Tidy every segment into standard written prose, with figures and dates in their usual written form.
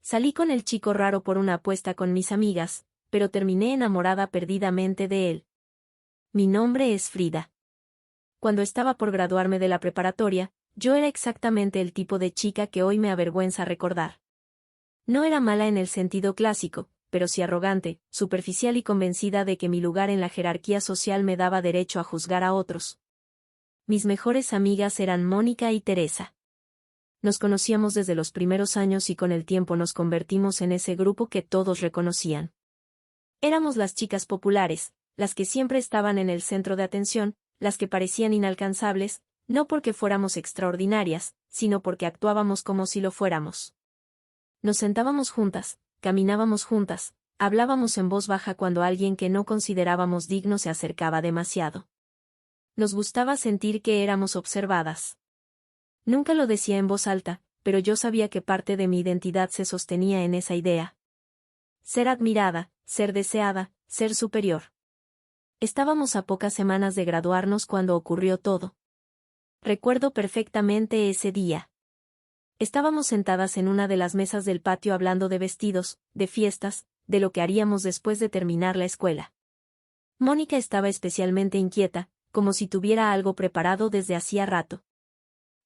Salí con el chico raro por una apuesta con mis amigas, pero terminé enamorada perdidamente de él. Mi nombre es Frida. Cuando estaba por graduarme de la preparatoria, yo era exactamente el tipo de chica que hoy me avergüenza recordar. No era mala en el sentido clásico, pero sí arrogante, superficial y convencida de que mi lugar en la jerarquía social me daba derecho a juzgar a otros. Mis mejores amigas eran Mónica y Teresa. Nos conocíamos desde los primeros años y con el tiempo nos convertimos en ese grupo que todos reconocían. Éramos las chicas populares, las que siempre estaban en el centro de atención, las que parecían inalcanzables, no porque fuéramos extraordinarias, sino porque actuábamos como si lo fuéramos. Nos sentábamos juntas, caminábamos juntas, hablábamos en voz baja cuando alguien que no considerábamos digno se acercaba demasiado. Nos gustaba sentir que éramos observadas. Nunca lo decía en voz alta, pero yo sabía que parte de mi identidad se sostenía en esa idea. Ser admirada, ser deseada, ser superior. Estábamos a pocas semanas de graduarnos cuando ocurrió todo. Recuerdo perfectamente ese día. Estábamos sentadas en una de las mesas del patio hablando de vestidos, de fiestas, de lo que haríamos después de terminar la escuela. Mónica estaba especialmente inquieta, como si tuviera algo preparado desde hacía rato.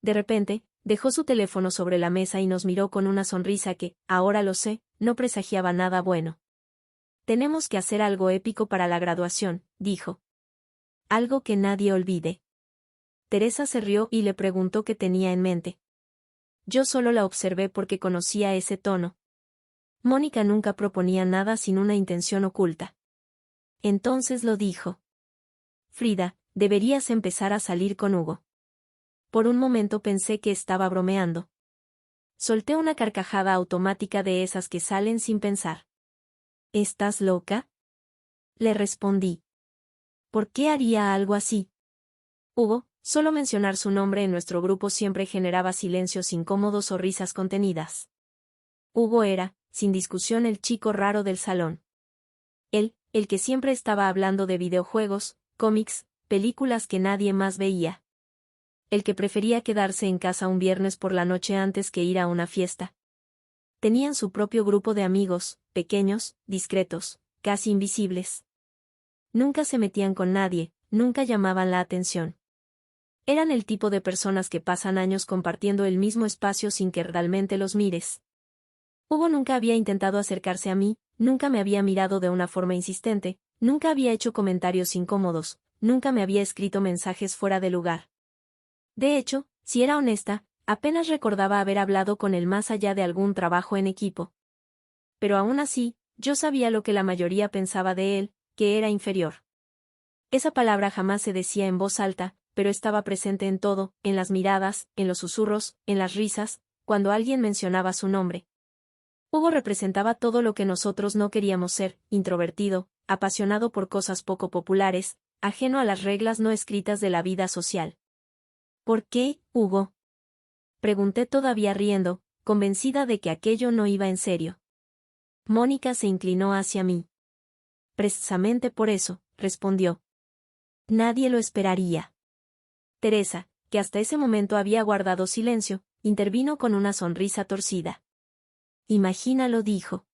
De repente, dejó su teléfono sobre la mesa y nos miró con una sonrisa que, ahora lo sé, no presagiaba nada bueno. Tenemos que hacer algo épico para la graduación, dijo. Algo que nadie olvide. Teresa se rió y le preguntó qué tenía en mente. Yo solo la observé porque conocía ese tono. Mónica nunca proponía nada sin una intención oculta. Entonces lo dijo. Frida, deberías empezar a salir con Hugo. Por un momento pensé que estaba bromeando. Solté una carcajada automática de esas que salen sin pensar. ¿Estás loca? Le respondí. ¿Por qué haría algo así? Hugo, solo mencionar su nombre en nuestro grupo siempre generaba silencios incómodos o risas contenidas. Hugo era, sin discusión, el chico raro del salón. Él, el que siempre estaba hablando de videojuegos, cómics, películas que nadie más veía. El que prefería quedarse en casa un viernes por la noche antes que ir a una fiesta. Tenían su propio grupo de amigos, pequeños, discretos, casi invisibles. Nunca se metían con nadie, nunca llamaban la atención. Eran el tipo de personas que pasan años compartiendo el mismo espacio sin que realmente los mires. Hugo nunca había intentado acercarse a mí, nunca me había mirado de una forma insistente, nunca había hecho comentarios incómodos, nunca me había escrito mensajes fuera de lugar. De hecho, si era honesta, apenas recordaba haber hablado con él más allá de algún trabajo en equipo. Pero aún así, yo sabía lo que la mayoría pensaba de él, que era inferior. Esa palabra jamás se decía en voz alta, pero estaba presente en todo, en las miradas, en los susurros, en las risas, cuando alguien mencionaba su nombre. Hugo representaba todo lo que nosotros no queríamos ser: introvertido, apasionado por cosas poco populares, ajeno a las reglas no escritas de la vida social. ¿Por qué, Hugo? Pregunté todavía riendo, convencida de que aquello no iba en serio. Mónica se inclinó hacia mí. Precisamente por eso, respondió. Nadie lo esperaría. Teresa, que hasta ese momento había guardado silencio, intervino con una sonrisa torcida. Imagínalo, dijo.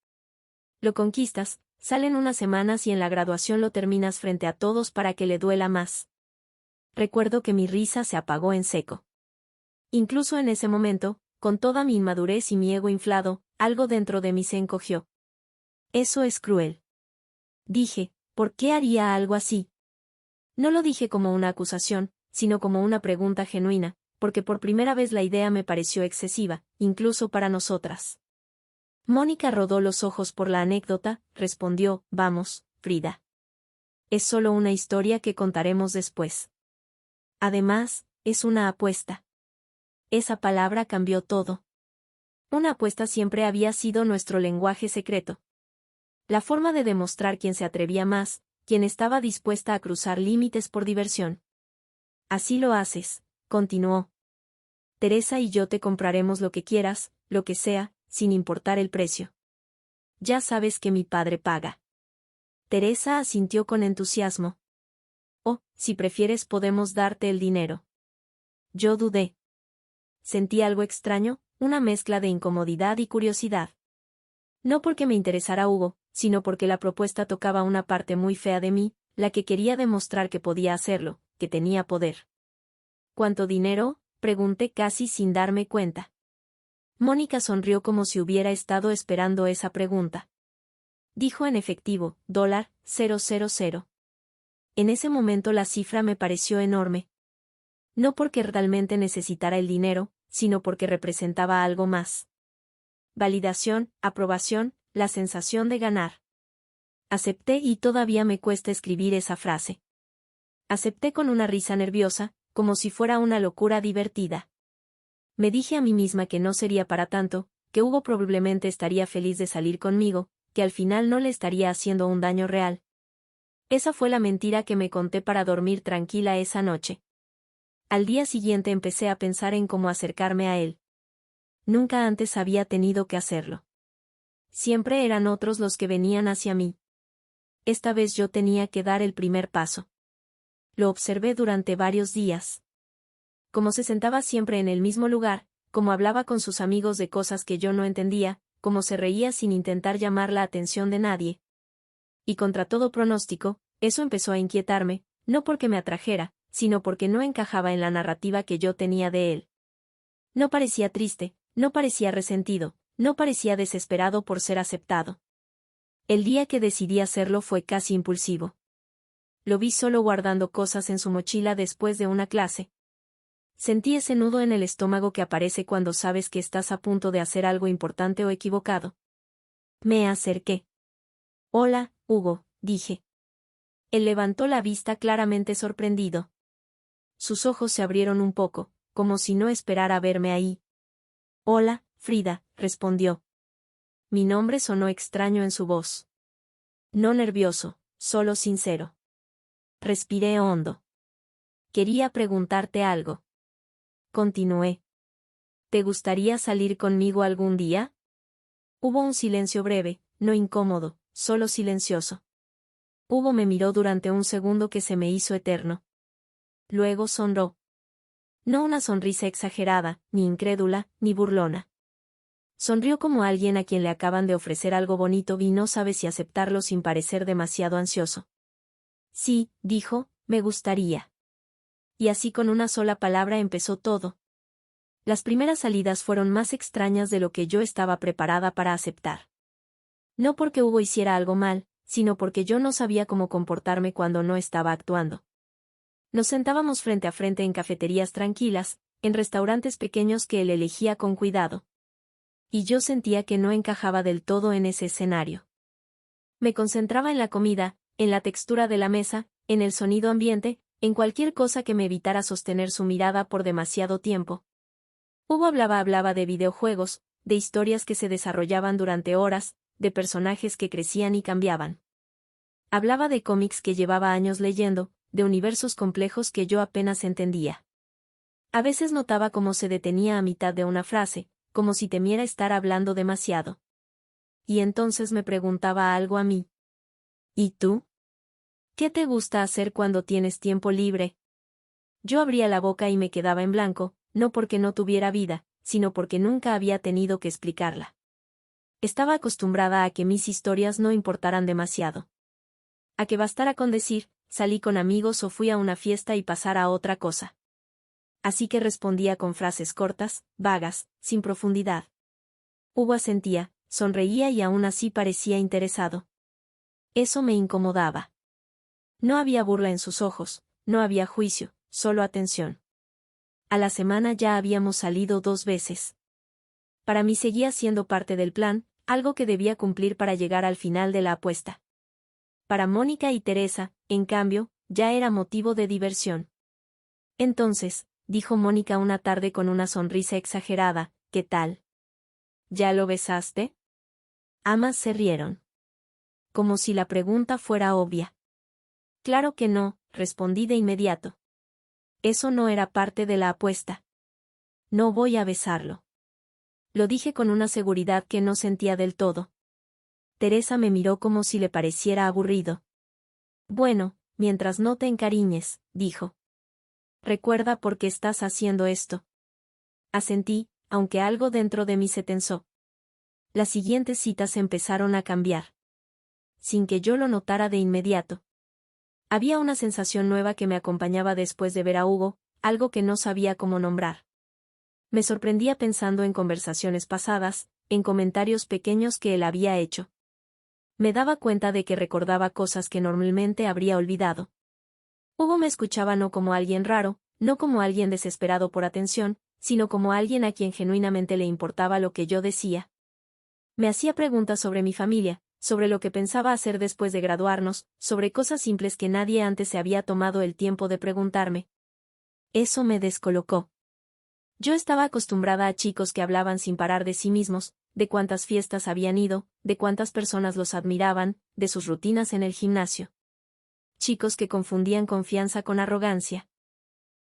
Lo conquistas, salen unas semanas y en la graduación lo terminas frente a todos para que le duela más. Recuerdo que mi risa se apagó en seco. Incluso en ese momento, con toda mi inmadurez y mi ego inflado, algo dentro de mí se encogió. Eso es cruel. Dije, ¿por qué haría algo así? No lo dije como una acusación, sino como una pregunta genuina, porque por primera vez la idea me pareció excesiva, incluso para nosotras. Mónica rodó los ojos por la anécdota, respondió, vamos, Frida. Es solo una historia que contaremos después. Además, es una apuesta. Esa palabra cambió todo. Una apuesta siempre había sido nuestro lenguaje secreto. La forma de demostrar quién se atrevía más, quién estaba dispuesta a cruzar límites por diversión. Así lo haces, continuó. Teresa y yo te compraremos lo que quieras, lo que sea, sin importar el precio. Ya sabes que mi padre paga. Teresa asintió con entusiasmo. Oh, si prefieres podemos darte el dinero. Yo dudé. Sentí algo extraño, una mezcla de incomodidad y curiosidad. No porque me interesara Hugo, sino porque la propuesta tocaba una parte muy fea de mí, la que quería demostrar que podía hacerlo, que tenía poder. ¿Cuánto dinero?, pregunté casi sin darme cuenta. Mónica sonrió como si hubiera estado esperando esa pregunta. Dijo en efectivo, $000. En ese momento la cifra me pareció enorme. No porque realmente necesitara el dinero, sino porque representaba algo más. Validación, aprobación, la sensación de ganar. Acepté y todavía me cuesta escribir esa frase. Acepté con una risa nerviosa, como si fuera una locura divertida. Me dije a mí misma que no sería para tanto, que Hugo probablemente estaría feliz de salir conmigo, que al final no le estaría haciendo un daño real. Esa fue la mentira que me conté para dormir tranquila esa noche. Al día siguiente empecé a pensar en cómo acercarme a él. Nunca antes había tenido que hacerlo. Siempre eran otros los que venían hacia mí. Esta vez yo tenía que dar el primer paso. Lo observé durante varios días. Como se sentaba siempre en el mismo lugar, como hablaba con sus amigos de cosas que yo no entendía, como se reía sin intentar llamar la atención de nadie. Y contra todo pronóstico, eso empezó a inquietarme, no porque me atrajera, sino porque no encajaba en la narrativa que yo tenía de él. No parecía triste, no parecía resentido, no parecía desesperado por ser aceptado. El día que decidí hacerlo fue casi impulsivo. Lo vi solo guardando cosas en su mochila después de una clase. Sentí ese nudo en el estómago que aparece cuando sabes que estás a punto de hacer algo importante o equivocado. Me acerqué. Hola, Hugo, dije. Él levantó la vista claramente sorprendido. Sus ojos se abrieron un poco, como si no esperara verme ahí. Hola, Frida, respondió. Mi nombre sonó extraño en su voz. No nervioso, solo sincero. Respiré hondo. Quería preguntarte algo. Continué. ¿Te gustaría salir conmigo algún día? Hubo un silencio breve, no incómodo, solo silencioso. Hugo me miró durante un segundo que se me hizo eterno. Luego sonrió. No una sonrisa exagerada, ni incrédula, ni burlona. Sonrió como alguien a quien le acaban de ofrecer algo bonito y no sabe si aceptarlo sin parecer demasiado ansioso. Sí, dijo, me gustaría. Y así con una sola palabra empezó todo. Las primeras salidas fueron más extrañas de lo que yo estaba preparada para aceptar. No porque Hugo hiciera algo mal, sino porque yo no sabía cómo comportarme cuando no estaba actuando. Nos sentábamos frente a frente en cafeterías tranquilas, en restaurantes pequeños que él elegía con cuidado. Y yo sentía que no encajaba del todo en ese escenario. Me concentraba en la comida, en la textura de la mesa, en el sonido ambiente, en cualquier cosa que me evitara sostener su mirada por demasiado tiempo. Hugo hablaba de videojuegos, de historias que se desarrollaban durante horas, de personajes que crecían y cambiaban. Hablaba de cómics que llevaba años leyendo, de universos complejos que yo apenas entendía. A veces notaba cómo se detenía a mitad de una frase, como si temiera estar hablando demasiado. Y entonces me preguntaba algo a mí. ¿Y tú? ¿Qué te gusta hacer cuando tienes tiempo libre? Yo abría la boca y me quedaba en blanco, no porque no tuviera vida, sino porque nunca había tenido que explicarla. Estaba acostumbrada a que mis historias no importaran demasiado. A que bastara con decir, salí con amigos o fui a una fiesta y pasara a otra cosa. Así que respondía con frases cortas, vagas, sin profundidad. Hugo asentía, sonreía y aún así parecía interesado. Eso me incomodaba. No había burla en sus ojos, no había juicio, solo atención. A la semana ya habíamos salido 2 veces. Para mí seguía siendo parte del plan, algo que debía cumplir para llegar al final de la apuesta. Para Mónica y Teresa, en cambio, ya era motivo de diversión. Entonces, dijo Mónica una tarde con una sonrisa exagerada, ¿qué tal? ¿Ya lo besaste? Ambas se rieron. Como si la pregunta fuera obvia. Claro que no, respondí de inmediato. Eso no era parte de la apuesta. No voy a besarlo. Lo dije con una seguridad que no sentía del todo. Teresa me miró como si le pareciera aburrido. Bueno, mientras no te encariñes, dijo. Recuerda por qué estás haciendo esto. Asentí, aunque algo dentro de mí se tensó. Las siguientes citas empezaron a cambiar. Sin que yo lo notara de inmediato. Había una sensación nueva que me acompañaba después de ver a Hugo, algo que no sabía cómo nombrar. Me sorprendía pensando en conversaciones pasadas, en comentarios pequeños que él había hecho. Me daba cuenta de que recordaba cosas que normalmente habría olvidado. Hugo me escuchaba no como alguien raro, no como alguien desesperado por atención, sino como alguien a quien genuinamente le importaba lo que yo decía. Me hacía preguntas sobre mi familia, sobre lo que pensaba hacer después de graduarnos, sobre cosas simples que nadie antes se había tomado el tiempo de preguntarme. Eso me descolocó. Yo estaba acostumbrada a chicos que hablaban sin parar de sí mismos, de cuántas fiestas habían ido, de cuántas personas los admiraban, de sus rutinas en el gimnasio. Chicos que confundían confianza con arrogancia.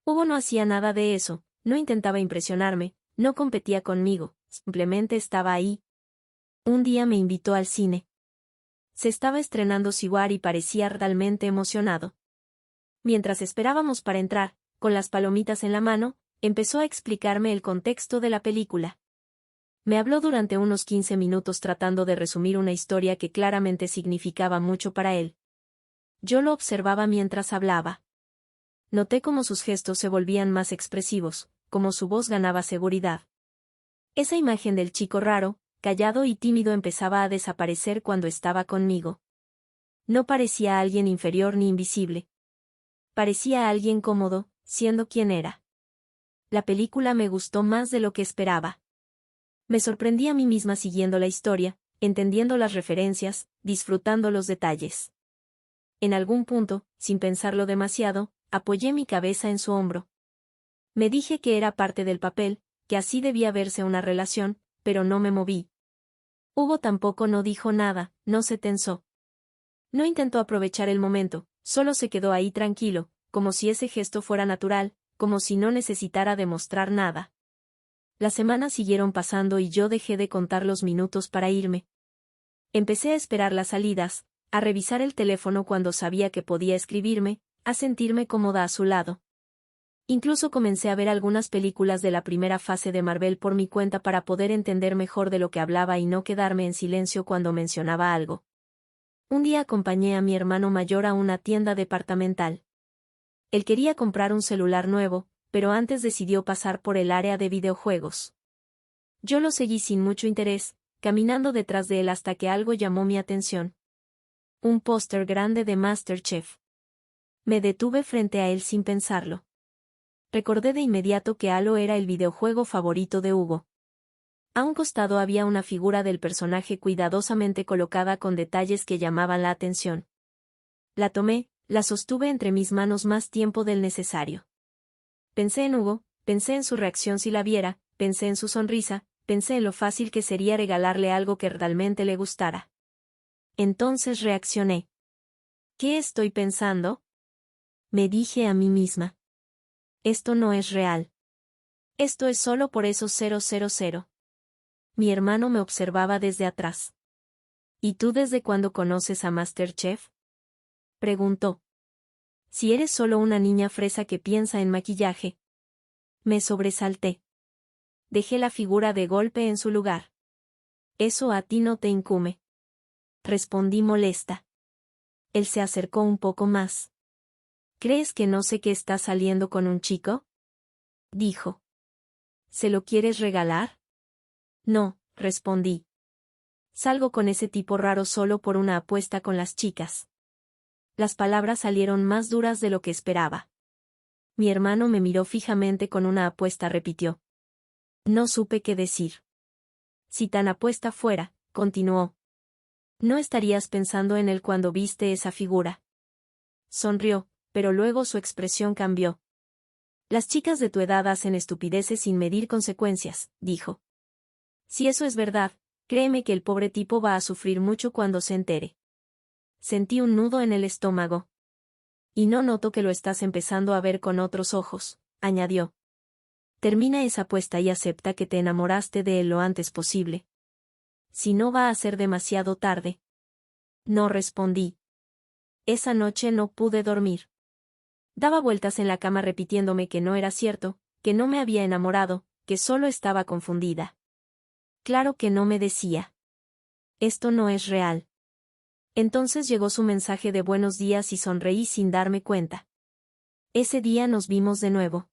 Hugo no hacía nada de eso, no intentaba impresionarme, no competía conmigo, simplemente estaba ahí. Un día me invitó al cine. Se estaba estrenando Siwar y parecía realmente emocionado. Mientras esperábamos para entrar, con las palomitas en la mano, empezó a explicarme el contexto de la película. Me habló durante unos 15 minutos tratando de resumir una historia que claramente significaba mucho para él. Yo lo observaba mientras hablaba. Noté cómo sus gestos se volvían más expresivos, cómo su voz ganaba seguridad. Esa imagen del chico raro, callado y tímido empezaba a desaparecer cuando estaba conmigo. No parecía alguien inferior ni invisible. Parecía alguien cómodo, siendo quien era. La película me gustó más de lo que esperaba. Me sorprendí a mí misma siguiendo la historia, entendiendo las referencias, disfrutando los detalles. En algún punto, sin pensarlo demasiado, apoyé mi cabeza en su hombro. Me dije que era parte del papel, que así debía verse una relación, pero no me moví. Hugo tampoco no dijo nada, no se tensó. No intentó aprovechar el momento, solo se quedó ahí tranquilo, como si ese gesto fuera natural, como si no necesitara demostrar nada. Las semanas siguieron pasando y yo dejé de contar los minutos para irme. Empecé a esperar las salidas, a revisar el teléfono cuando sabía que podía escribirme, a sentirme cómoda a su lado. Incluso comencé a ver algunas películas de la primera fase de Marvel por mi cuenta para poder entender mejor de lo que hablaba y no quedarme en silencio cuando mencionaba algo. Un día acompañé a mi hermano mayor a una tienda departamental. Él quería comprar un celular nuevo, pero antes decidió pasar por el área de videojuegos. Yo lo seguí sin mucho interés, caminando detrás de él hasta que algo llamó mi atención. Un póster grande de MasterChef. Me detuve frente a él sin pensarlo. Recordé de inmediato que Halo era el videojuego favorito de Hugo. A un costado había una figura del personaje cuidadosamente colocada con detalles que llamaban la atención. La tomé, la sostuve entre mis manos más tiempo del necesario. Pensé en Hugo, pensé en su reacción si la viera, pensé en su sonrisa, pensé en lo fácil que sería regalarle algo que realmente le gustara. Entonces reaccioné. ¿Qué estoy pensando? Me dije a mí misma. Esto no es real. Esto es solo por esos 000. Mi hermano me observaba desde atrás. ¿Y tú desde cuándo conoces a MasterChef? Preguntó. Si eres solo una niña fresa que piensa en maquillaje. Me sobresalté. Dejé la figura de golpe en su lugar. Eso a ti no te incumbe. Respondí molesta. Él se acercó un poco más. ¿Crees que no sé que estás saliendo con un chico? Dijo. ¿Se lo quieres regalar? No, respondí. Salgo con ese tipo raro solo por una apuesta con las chicas. Las palabras salieron más duras de lo que esperaba. Mi hermano me miró fijamente con una apuesta, repitió. No supe qué decir. Si tan apuesta fuera, continuó. No estarías pensando en él cuando viste esa figura. Sonrió, pero luego su expresión cambió. Las chicas de tu edad hacen estupideces sin medir consecuencias, dijo. Si eso es verdad, créeme que el pobre tipo va a sufrir mucho cuando se entere. Sentí un nudo en el estómago. Y no noto que lo estás empezando a ver con otros ojos, añadió. Termina esa apuesta y acepta que te enamoraste de él lo antes posible. Si no va a ser demasiado tarde. No respondí. Esa noche no pude dormir. Daba vueltas en la cama repitiéndome que no era cierto, que no me había enamorado, que solo estaba confundida. Claro que no me decía. Esto no es real. Entonces llegó su mensaje de buenos días y sonreí sin darme cuenta. Ese día nos vimos de nuevo.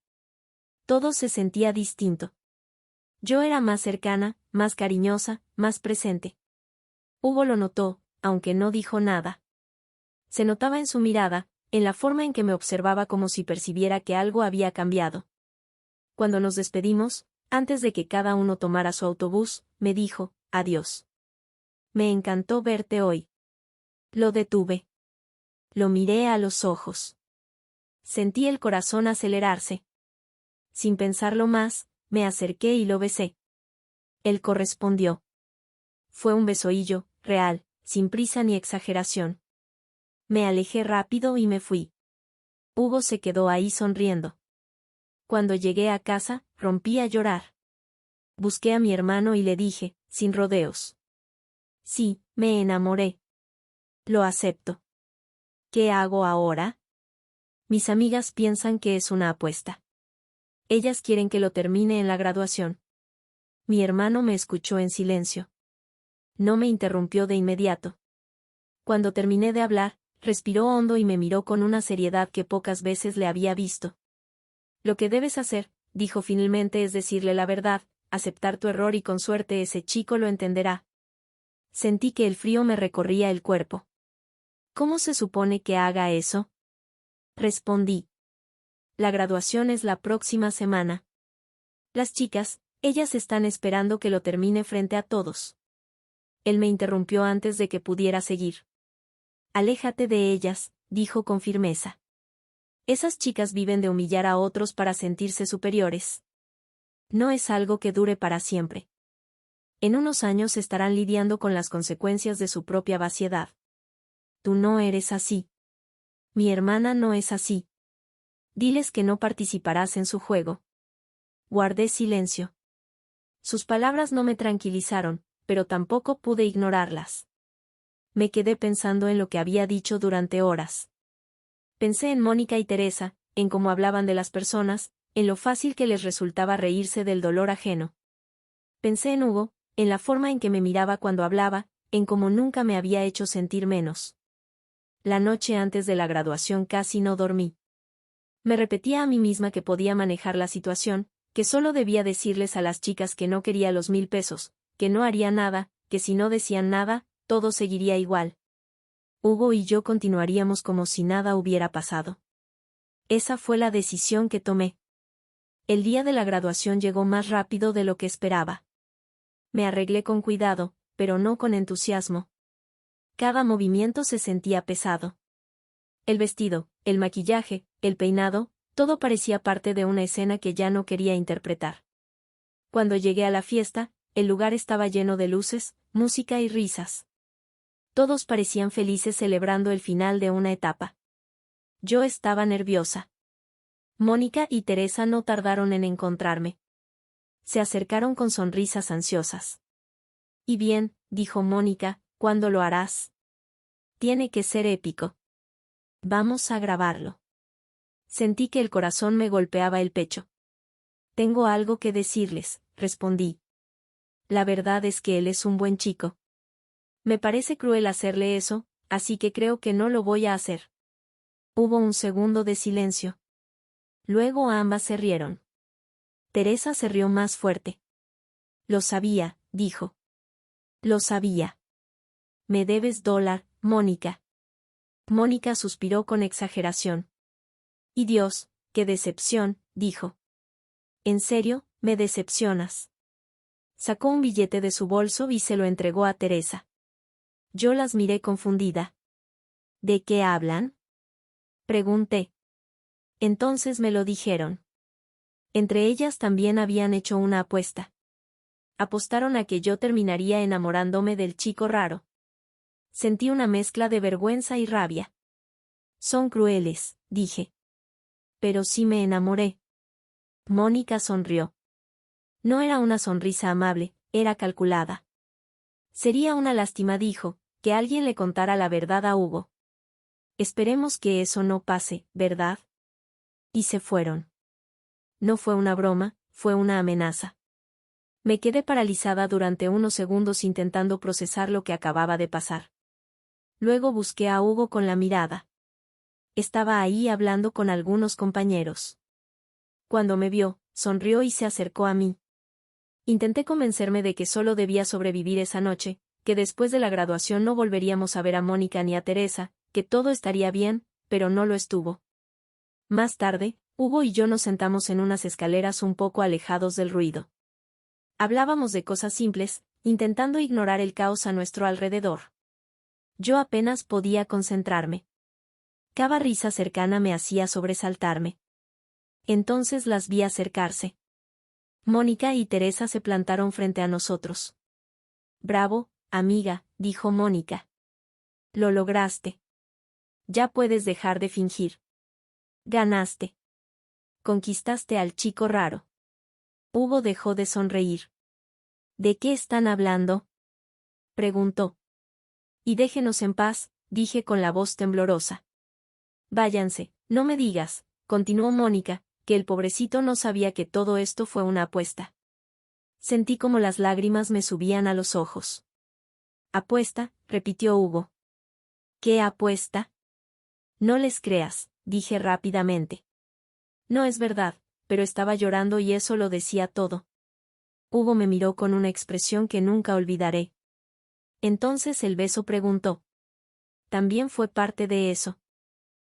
Todo se sentía distinto. Yo era más cercana, más cariñosa, más presente. Hugo lo notó, aunque no dijo nada. Se notaba en su mirada, en la forma en que me observaba como si percibiera que algo había cambiado. Cuando nos despedimos, antes de que cada uno tomara su autobús, me dijo, adiós. Me encantó verte hoy. Lo detuve. Lo miré a los ojos. Sentí el corazón acelerarse. Sin pensarlo más, me acerqué y lo besé. Él correspondió. Fue un besoillo, real, sin prisa ni exageración. Me alejé rápido y me fui. Hugo se quedó ahí sonriendo. Cuando llegué a casa, rompí a llorar. Busqué a mi hermano y le dije, sin rodeos. Sí, me enamoré. Lo acepto. ¿Qué hago ahora? Mis amigas piensan que es una apuesta. Ellas quieren que lo termine en la graduación. Mi hermano me escuchó en silencio. No me interrumpió de inmediato. Cuando terminé de hablar, respiró hondo y me miró con una seriedad que pocas veces le había visto. Lo que debes hacer, dijo finalmente, es decirle la verdad, aceptar tu error y con suerte ese chico lo entenderá. Sentí que el frío me recorría el cuerpo. ¿Cómo se supone que haga eso? Respondí. La graduación es la próxima semana. Las chicas, ellas están esperando que lo termine frente a todos. Él me interrumpió antes de que pudiera seguir. Aléjate de ellas, dijo con firmeza. Esas chicas viven de humillar a otros para sentirse superiores. No es algo que dure para siempre. En unos años estarán lidiando con las consecuencias de su propia vaciedad. Tú no eres así. Mi hermana no es así. Diles que no participarás en su juego. Guardé silencio. Sus palabras no me tranquilizaron, pero tampoco pude ignorarlas. Me quedé pensando en lo que había dicho durante horas. Pensé en Mónica y Teresa, en cómo hablaban de las personas, en lo fácil que les resultaba reírse del dolor ajeno. Pensé en Hugo, en la forma en que me miraba cuando hablaba, en cómo nunca me había hecho sentir menos. La noche antes de la graduación casi no dormí. Me repetía a mí misma que podía manejar la situación, que solo debía decirles a las chicas que no quería los 1000 pesos, que no haría nada, que si no decían nada, todo seguiría igual. Hugo y yo continuaríamos como si nada hubiera pasado. Esa fue la decisión que tomé. El día de la graduación llegó más rápido de lo que esperaba. Me arreglé con cuidado, pero no con entusiasmo. Cada movimiento se sentía pesado. El vestido, el maquillaje, el peinado, todo parecía parte de una escena que ya no quería interpretar. Cuando llegué a la fiesta, el lugar estaba lleno de luces, música y risas. Todos parecían felices celebrando el final de una etapa. Yo estaba nerviosa. Mónica y Teresa no tardaron en encontrarme. Se acercaron con sonrisas ansiosas. Y bien, dijo Mónica, ¿cuándo lo harás? Tiene que ser épico. Vamos a grabarlo. Sentí que el corazón me golpeaba el pecho. Tengo algo que decirles, respondí. La verdad es que él es un buen chico. Me parece cruel hacerle eso, así que creo que no lo voy a hacer. Hubo un segundo de silencio. Luego ambas se rieron. Teresa se rió más fuerte. Lo sabía, dijo. Lo sabía. Me debes $, Mónica. Mónica suspiró con exageración. Y Dios, qué decepción, dijo. En serio, me decepcionas. Sacó un billete de su bolso y se lo entregó a Teresa. Yo las miré confundida. ¿De qué hablan? Pregunté. Entonces me lo dijeron. Entre ellas también habían hecho una apuesta. Apostaron a que yo terminaría enamorándome del chico raro. Sentí una mezcla de vergüenza y rabia. Son crueles, dije. Pero sí me enamoré. Mónica sonrió. No era una sonrisa amable, era calculada. Sería una lástima, dijo, que alguien le contara la verdad a Hugo. Esperemos que eso no pase, ¿verdad? Y se fueron. No fue una broma, fue una amenaza. Me quedé paralizada durante unos segundos intentando procesar lo que acababa de pasar. Luego busqué a Hugo con la mirada. Estaba ahí hablando con algunos compañeros. Cuando me vio, sonrió y se acercó a mí. Intenté convencerme de que solo debía sobrevivir esa noche, que después de la graduación no volveríamos a ver a Mónica ni a Teresa, que todo estaría bien, pero no lo estuvo. Más tarde, Hugo y yo nos sentamos en unas escaleras un poco alejados del ruido. Hablábamos de cosas simples, intentando ignorar el caos a nuestro alrededor. Yo apenas podía concentrarme. Cada risa cercana me hacía sobresaltarme. Entonces las vi acercarse. Mónica y Teresa se plantaron frente a nosotros. «Bravo, amiga», dijo Mónica. «Lo lograste. Ya puedes dejar de fingir. Ganaste. Conquistaste al chico raro». Hugo dejó de sonreír. «¿De qué están hablando?», preguntó. «Y déjenos en paz», dije con la voz temblorosa. «Váyanse, no me digas», continuó Mónica, «que el pobrecito no sabía que todo esto fue una apuesta». Sentí como las lágrimas me subían a los ojos. «¿Apuesta?», repitió Hugo. «¿Qué apuesta?». «No les creas», dije rápidamente. «No es verdad», pero estaba llorando y eso lo decía todo. Hugo me miró con una expresión que nunca olvidaré. Entonces el beso preguntó. «¿También fue parte de eso?».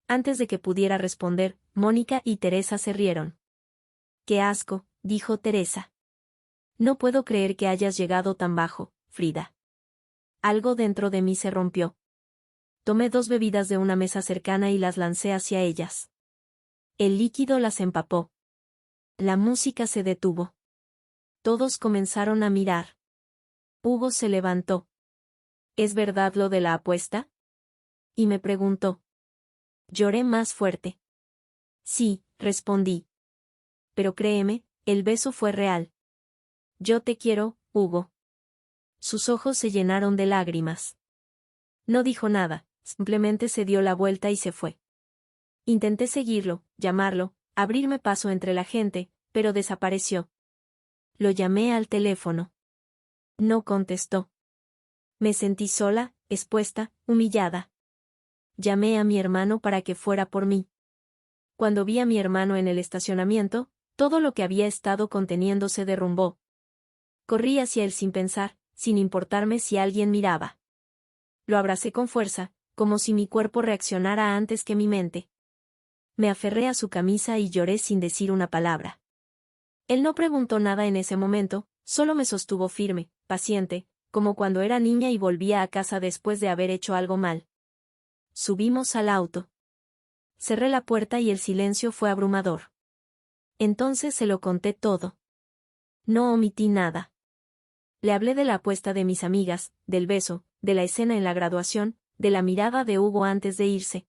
Antes de que pudiera responder, Mónica y Teresa se rieron. «Qué asco», dijo Teresa. «No puedo creer que hayas llegado tan bajo, Frida». Algo dentro de mí se rompió. Tomé 2 bebidas de una mesa cercana y las lancé hacia ellas. El líquido las empapó. La música se detuvo. Todos comenzaron a mirar. Hugo se levantó. «¿Es verdad lo de la apuesta?», y me preguntó. Lloré más fuerte. «Sí», respondí. «Pero créeme, el beso fue real. Yo te quiero, Hugo». Sus ojos se llenaron de lágrimas. No dijo nada, simplemente se dio la vuelta y se fue. Intenté seguirlo, llamarlo, abrirme paso entre la gente, pero desapareció. Lo llamé al teléfono. No contestó. Me sentí sola, expuesta, humillada. Llamé a mi hermano para que fuera por mí. Cuando vi a mi hermano en el estacionamiento, todo lo que había estado conteniendo se derrumbó. Corrí hacia él sin pensar, sin importarme si alguien miraba. Lo abracé con fuerza, como si mi cuerpo reaccionara antes que mi mente. Me aferré a su camisa y lloré sin decir una palabra. Él no preguntó nada en ese momento, solo me sostuvo firme, paciente, como cuando era niña y volvía a casa después de haber hecho algo mal. Subimos al auto. Cerré la puerta y el silencio fue abrumador. Entonces se lo conté todo. No omití nada. Le hablé de la apuesta de mis amigas, del beso, de la escena en la graduación, de la mirada de Hugo antes de irse.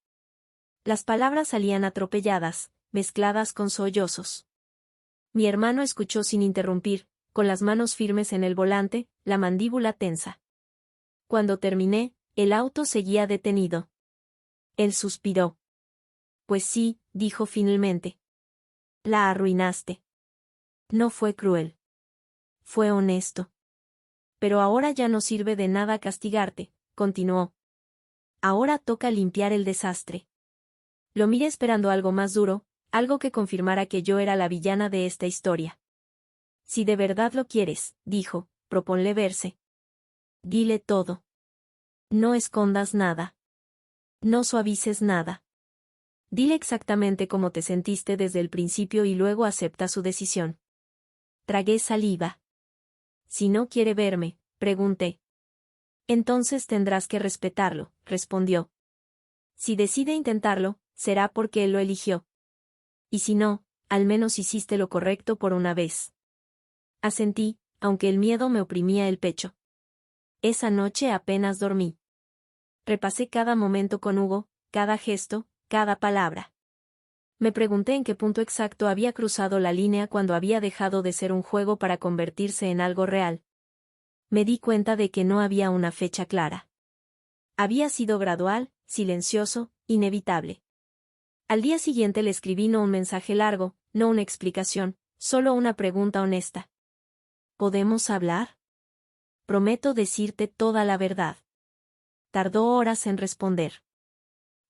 Las palabras salían atropelladas, mezcladas con sollozos. Mi hermano escuchó sin interrumpir, con las manos firmes en el volante, la mandíbula tensa. Cuando terminé, el auto seguía detenido. Él suspiró. «Pues sí», dijo finalmente. «La arruinaste. No fue cruel. Fue honesto. Pero ahora ya no sirve de nada castigarte», continuó. «Ahora toca limpiar el desastre». Lo miré esperando algo más duro, algo que confirmara que yo era la villana de esta historia. «Si de verdad lo quieres», dijo, «proponle verse. Dile todo. No escondas nada. No suavices nada. Dile exactamente cómo te sentiste desde el principio y luego acepta su decisión». Tragué saliva. «Si no quiere verme», pregunté. «Entonces tendrás que respetarlo», respondió. «Si decide intentarlo, será porque él lo eligió. Y si no, al menos hiciste lo correcto por una vez». Asentí, aunque el miedo me oprimía el pecho. Esa noche apenas dormí. Repasé cada momento con Hugo, cada gesto, cada palabra. Me pregunté en qué punto exacto había cruzado la línea cuando había dejado de ser un juego para convertirse en algo real. Me di cuenta de que no había una fecha clara. Había sido gradual, silencioso, inevitable. Al día siguiente le escribí no un mensaje largo, no una explicación, solo una pregunta honesta. ¿Podemos hablar? Prometo decirte toda la verdad. Tardó horas en responder.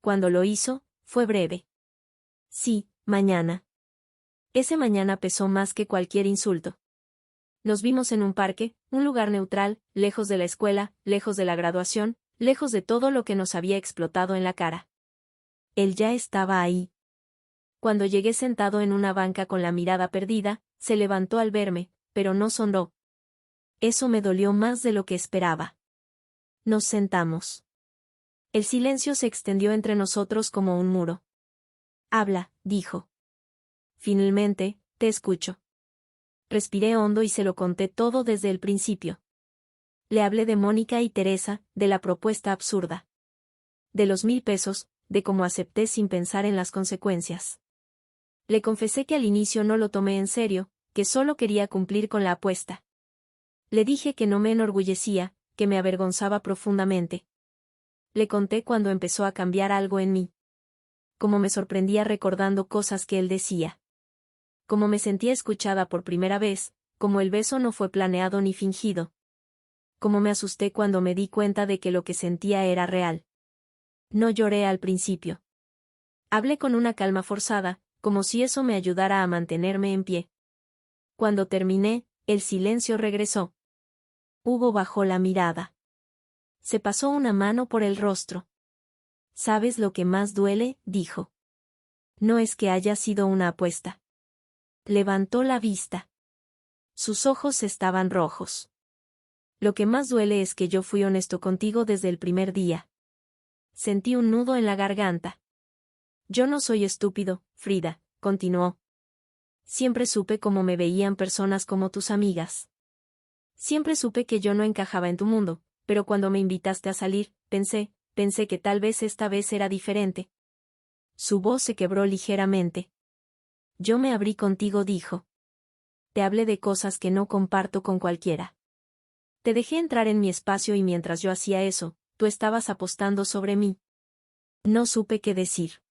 Cuando lo hizo, fue breve. Sí, mañana. Ese mañana pesó más que cualquier insulto. Nos vimos en un parque, un lugar neutral, lejos de la escuela, lejos de la graduación, lejos de todo lo que nos había explotado en la cara. Él ya estaba ahí. Cuando llegué sentado en una banca con la mirada perdida, se levantó al verme, pero no sonró. Eso me dolió más de lo que esperaba. Nos sentamos. El silencio se extendió entre nosotros como un muro. Habla, dijo. Finalmente, te escucho. Respiré hondo y se lo conté todo desde el principio. Le hablé de Mónica y Teresa, de la propuesta absurda. De los 1,000 pesos, de cómo acepté sin pensar en las consecuencias. Le confesé que al inicio no lo tomé en serio, que solo quería cumplir con la apuesta. Le dije que no me enorgullecía, que me avergonzaba profundamente. Le conté cuando empezó a cambiar algo en mí. Cómo me sorprendía recordando cosas que él decía. Cómo me sentía escuchada por primera vez, cómo el beso no fue planeado ni fingido. Cómo me asusté cuando me di cuenta de que lo que sentía era real. No lloré al principio. Hablé con una calma forzada, como si eso me ayudara a mantenerme en pie. Cuando terminé, el silencio regresó. Hugo bajó la mirada. Se pasó una mano por el rostro. ¿Sabes lo que más duele?, dijo. No es que haya sido una apuesta. Levantó la vista. Sus ojos estaban rojos. Lo que más duele es que yo fui honesto contigo desde el primer día. Sentí un nudo en la garganta. Yo no soy estúpido, Frida, continuó. Siempre supe cómo me veían personas como tus amigas. Siempre supe que yo no encajaba en tu mundo, pero cuando me invitaste a salir, pensé que tal vez esta vez era diferente. Su voz se quebró ligeramente. Yo me abrí contigo, dijo. Te hablé de cosas que no comparto con cualquiera. Te dejé entrar en mi espacio y mientras yo hacía eso, tú estabas apostando sobre mí. No supe qué decir.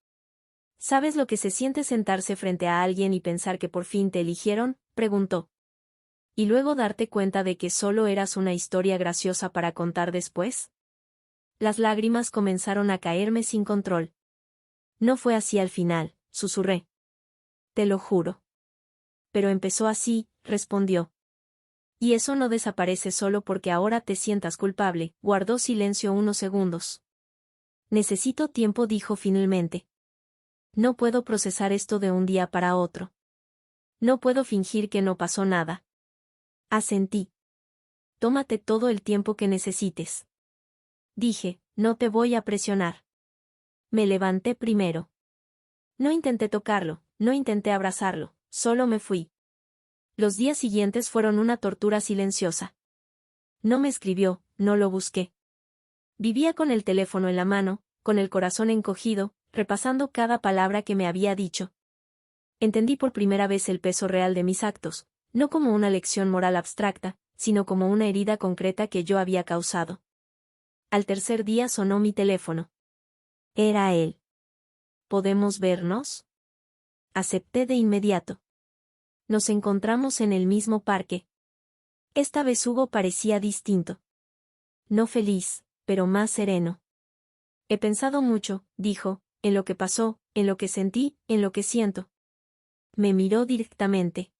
¿Sabes lo que se siente sentarse frente a alguien y pensar que por fin te eligieron?, preguntó. Y luego darte cuenta de que solo eras una historia graciosa para contar después. Las lágrimas comenzaron a caerme sin control. No fue así al final, susurré. Te lo juro. Pero empezó así, respondió. Y eso no desaparece solo porque ahora te sientas culpable, guardó silencio unos segundos. Necesito tiempo, dijo finalmente. No puedo procesar esto de un día para otro. No puedo fingir que no pasó nada. Asentí. Tómate todo el tiempo que necesites. Dije, no te voy a presionar. Me levanté primero. No intenté tocarlo, no intenté abrazarlo, solo me fui. Los días siguientes fueron una tortura silenciosa. No me escribió, no lo busqué. Vivía con el teléfono en la mano, con el corazón encogido, repasando cada palabra que me había dicho. Entendí por primera vez el peso real de mis actos, no como una lección moral abstracta, sino como una herida concreta que yo había causado. Al tercer día sonó mi teléfono. Era él. ¿Podemos vernos? Acepté de inmediato. Nos encontramos en el mismo parque. Esta vez Hugo parecía distinto. No feliz, pero más sereno. He pensado mucho, dijo, en lo que pasó, en lo que sentí, en lo que siento. Me miró directamente.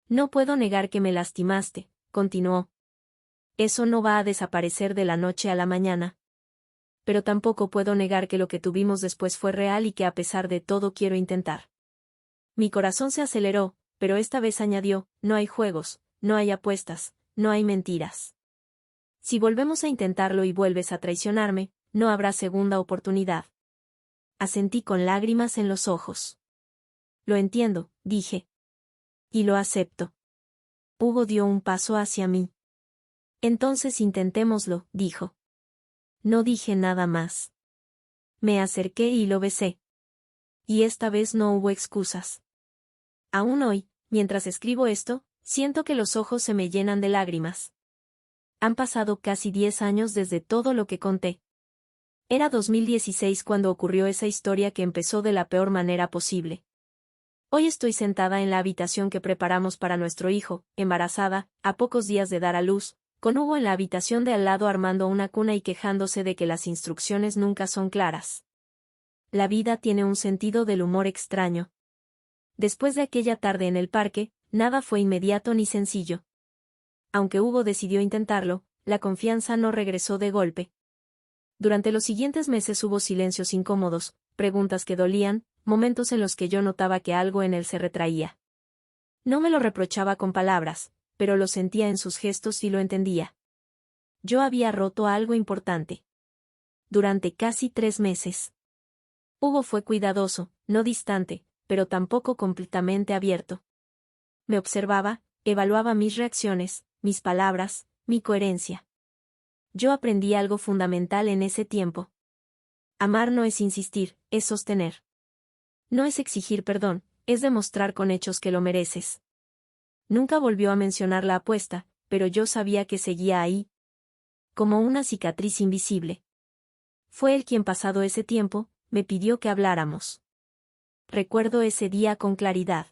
No puedo negar que me lastimaste, continuó. Eso no va a desaparecer de la noche a la mañana. Pero tampoco puedo negar que lo que tuvimos después fue real y que a pesar de todo quiero intentar. Mi corazón se aceleró, pero esta vez añadió, no hay juegos, no hay apuestas, no hay mentiras. Si volvemos a intentarlo y vuelves a traicionarme, no habrá segunda oportunidad. Asentí con lágrimas en los ojos. Lo entiendo, dije. Y lo acepto. Hugo dio un paso hacia mí. Entonces intentémoslo, dijo. No dije nada más. Me acerqué y lo besé. Y esta vez no hubo excusas. Aún hoy, mientras escribo esto, siento que los ojos se me llenan de lágrimas. Han pasado casi 10 años desde todo lo que conté. Era 2016 cuando ocurrió esa historia que empezó de la peor manera posible. Hoy estoy sentada en la habitación que preparamos para nuestro hijo, embarazada, a pocos días de dar a luz, con Hugo en la habitación de al lado armando una cuna y quejándose de que las instrucciones nunca son claras. La vida tiene un sentido del humor extraño. Después de aquella tarde en el parque, nada fue inmediato ni sencillo. Aunque Hugo decidió intentarlo, la confianza no regresó de golpe. Durante los siguientes meses hubo silencios incómodos, preguntas que dolían, momentos en los que yo notaba que algo en él se retraía. No me lo reprochaba con palabras, pero lo sentía en sus gestos y lo entendía. Yo había roto algo importante. Durante casi 3 meses. Hugo fue cuidadoso, no distante, pero tampoco completamente abierto. Me observaba, evaluaba mis reacciones, mis palabras, mi coherencia. Yo aprendí algo fundamental en ese tiempo. Amar no es insistir, es sostener. No es exigir perdón, es demostrar con hechos que lo mereces. Nunca volvió a mencionar la apuesta, pero yo sabía que seguía ahí. Como una cicatriz invisible. Fue él quien, pasado ese tiempo, me pidió que habláramos. Recuerdo ese día con claridad.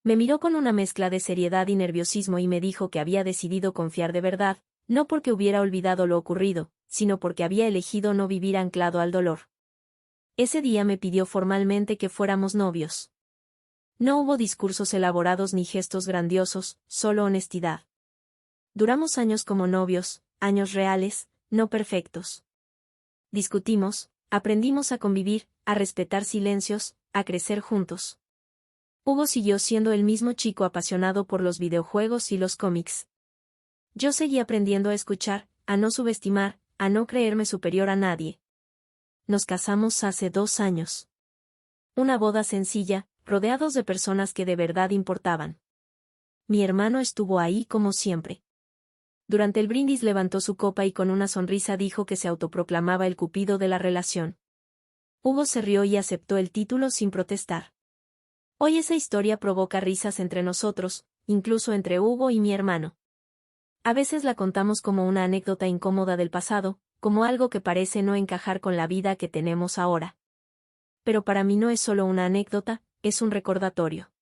Me miró con una mezcla de seriedad y nerviosismo y me dijo que había decidido confiar de verdad, no porque hubiera olvidado lo ocurrido, sino porque había elegido no vivir anclado al dolor. Ese día me pidió formalmente que fuéramos novios. No hubo discursos elaborados ni gestos grandiosos, solo honestidad. Duramos años como novios, años reales, no perfectos. Discutimos, aprendimos a convivir, a respetar silencios, a crecer juntos. Hugo siguió siendo el mismo chico apasionado por los videojuegos y los cómics. Yo seguí aprendiendo a escuchar, a no subestimar, a no creerme superior a nadie. Nos casamos hace 2 años. Una boda sencilla, rodeados de personas que de verdad importaban. Mi hermano estuvo ahí como siempre. Durante el brindis levantó su copa y con una sonrisa dijo que se autoproclamaba el cupido de la relación. Hugo se rió y aceptó el título sin protestar. Hoy esa historia provoca risas entre nosotros, incluso entre Hugo y mi hermano. A veces la contamos como una anécdota incómoda del pasado, como algo que parece no encajar con la vida que tenemos ahora. Pero para mí no es solo una anécdota, es un recordatorio.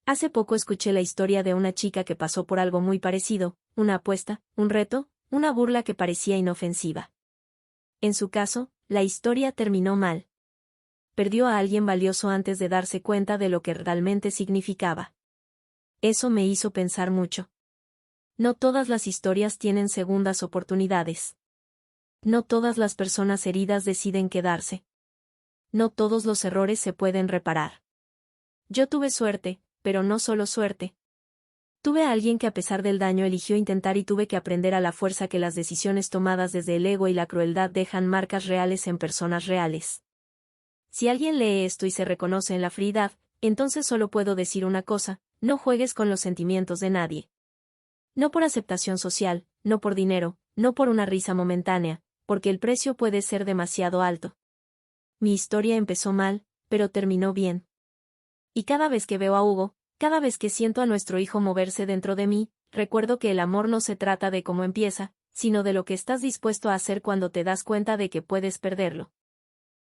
Hace poco escuché la historia de una chica que pasó por algo muy parecido, una apuesta, un reto, una burla que parecía inofensiva. En su caso, la historia terminó mal. Perdió a alguien valioso antes de darse cuenta de lo que realmente significaba. Eso me hizo pensar mucho. No todas las historias tienen segundas oportunidades. No todas las personas heridas deciden quedarse. No todos los errores se pueden reparar. Yo tuve suerte, pero no solo suerte. Tuve a alguien que a pesar del daño eligió intentar y tuve que aprender a la fuerza que las decisiones tomadas desde el ego y la crueldad dejan marcas reales en personas reales. Si alguien lee esto y se reconoce en la frialdad, entonces solo puedo decir una cosa: no juegues con los sentimientos de nadie. No por aceptación social, no por dinero, no por una risa momentánea, porque el precio puede ser demasiado alto. Mi historia empezó mal, pero terminó bien. Y cada vez que veo a Hugo, cada vez que siento a nuestro hijo moverse dentro de mí, recuerdo que el amor no se trata de cómo empieza, sino de lo que estás dispuesto a hacer cuando te das cuenta de que puedes perderlo.